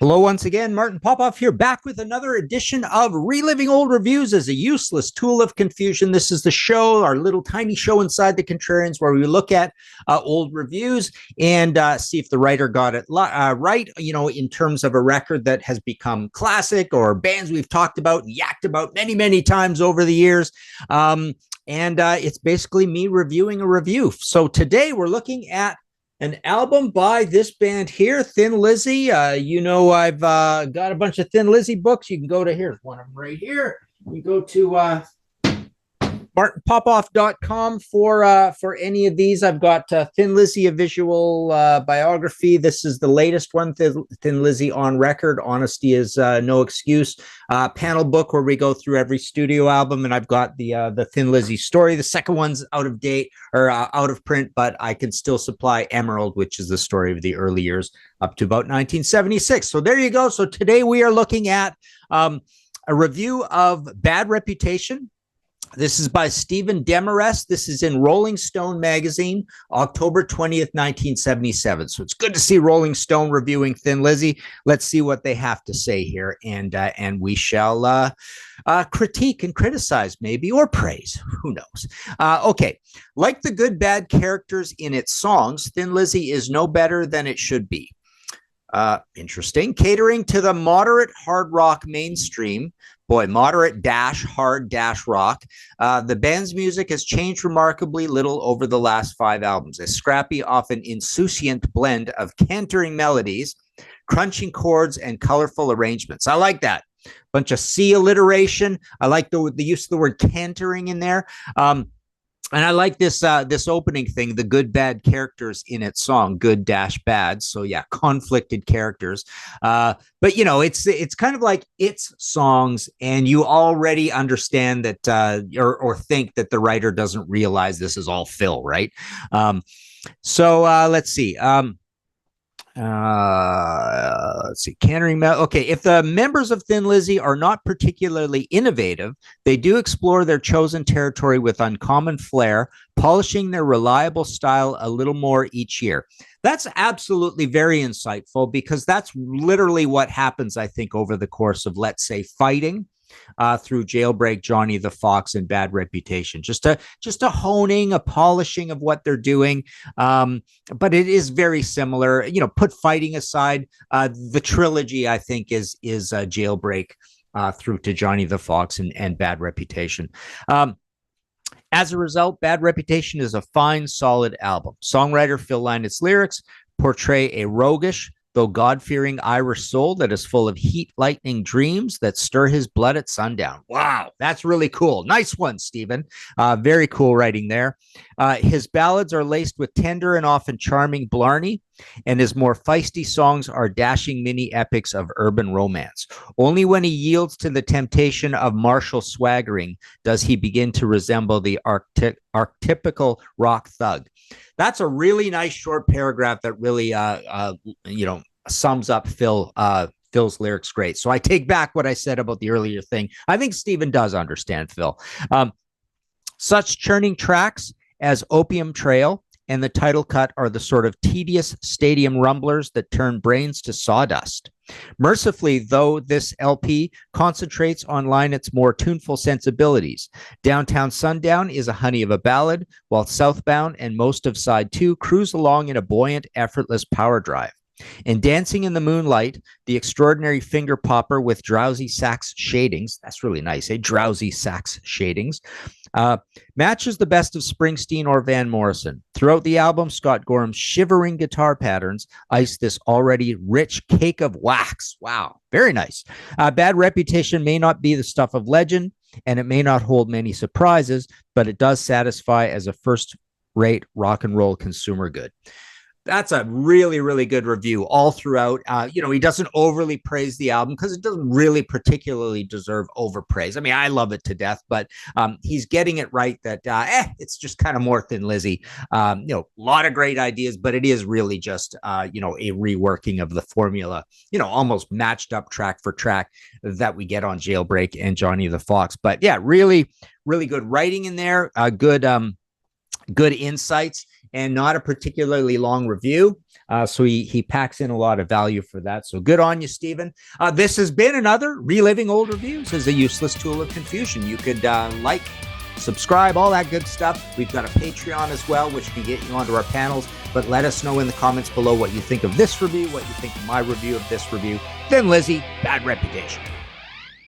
Hello once again, Martin Popoff here, back with another edition of Reliving Old Reviews as a useless tool of confusion. This is the show, our little tiny show inside the Contrarians, where we look at old reviews and see if the writer got it right, in terms of a record that has become classic or bands we've talked about and yacked about many, many times over the years. And it's basically me reviewing a review. So today we're looking at an album by this band here, Thin Lizzy. I've got a bunch of Thin Lizzy books. You can go to, here's one of them right here. You go to martinpopoff.com for any of these. I've got Thin Lizzy, a visual biography. This is the latest one, Thin Lizzy on Record. Honesty is no excuse. Panel book where we go through every studio album, and I've got the Thin Lizzy story. The second one's out of date or out of print, but I can still supply Emerald, which is the story of the early years up to about 1976. So there you go. So today we are looking at a review of Bad Reputation. This is by Stephen Demarest. This is in Rolling Stone magazine, October 20th, 1977. So it's good to see Rolling Stone reviewing Thin Lizzy. Let's see what they have to say here, and we shall critique and criticize, maybe, or praise. Who knows? Okay. Like the good, bad characters in its songs, Thin Lizzy is no better than it should be. Interesting. Catering to the moderate hard rock mainstream. Boy, moderate dash hard dash rock. The band's music has changed remarkably little over the last 5 albums. A scrappy, often insouciant blend of cantering melodies, crunching chords, and colorful arrangements. I like that. Bunch of C alliteration. I like the use of the word cantering in there. And I like this opening thing, the good bad characters in its song, good dash bad. So yeah, conflicted characters. But it's kind of like its songs, and you already understand that or think that the writer doesn't realize this is all Phil, right? So let's see. Cantering. Okay, if the members of Thin Lizzy are not particularly innovative, they do explore their chosen territory with uncommon flair, polishing their reliable style a little more each year. That's absolutely very insightful, because that's literally what happens, I think, over the course of, let's say, Fighting, through Jailbreak, Johnny the Fox, and Bad Reputation. Just a honing, a polishing of what they're doing. But it is very similar. Put Fighting aside, the trilogy, I think, is Jailbreak through to Johnny the Fox and Bad Reputation. As a result, Bad Reputation is a fine, solid album. Songwriter Phil Lynot's lyrics portray a roguish, though God-fearing Irish soul that is full of heat, lightning dreams that stir his blood at sundown. Wow, that's really cool. Nice one, Stephen. Very cool writing there. His ballads are laced with tender and often charming blarney, and his more feisty songs are dashing mini epics of urban romance. Only when he yields to the temptation of martial swaggering does he begin to resemble the archetypical rock thug. That's a really nice short paragraph that really, sums up Phil's lyrics great. So I take back what I said about the earlier thing. I think Stephen does understand Phil. Such churning tracks as Opium Trail and the title cut are the sort of tedious stadium rumblers that turn brains to sawdust. Mercifully, though, this LP concentrates on Lynot's more tuneful sensibilities. Downtown Sundown is a honey of a ballad, while Southbound and most of Side 2 cruise along in a buoyant, effortless power drive. In Dancing in the Moonlight, the extraordinary finger popper with drowsy sax shadings, that's really nice, drowsy sax shadings, matches the best of Springsteen or Van Morrison. Throughout the album, Scott Gorham's shivering guitar patterns ice this already rich cake of wax. Wow, very nice. Bad Reputation may not be the stuff of legend, and it may not hold many surprises, but it does satisfy as a first-rate rock and roll consumer good. That's a really, really good review all throughout. He doesn't overly praise the album because it doesn't really particularly deserve overpraise. I mean, I love it to death, but he's getting it right that it's just kind of more Thin Lizzy. A lot of great ideas, but it is really just, a reworking of the formula, almost matched up track for track that we get on Jailbreak and Johnny the Fox. But yeah, really, really good writing in there. Good insights. and not a particularly long review. So he packs in a lot of value for that. So good on you, Stephen. This has been another Reliving Old Reviews as a useless tool of confusion. You could like, subscribe, all that good stuff. We've got a Patreon as well, which can get you onto our panels. But let us know in the comments below what you think of this review, what you think of my review of this review. Thin Lizzy, bad reputation.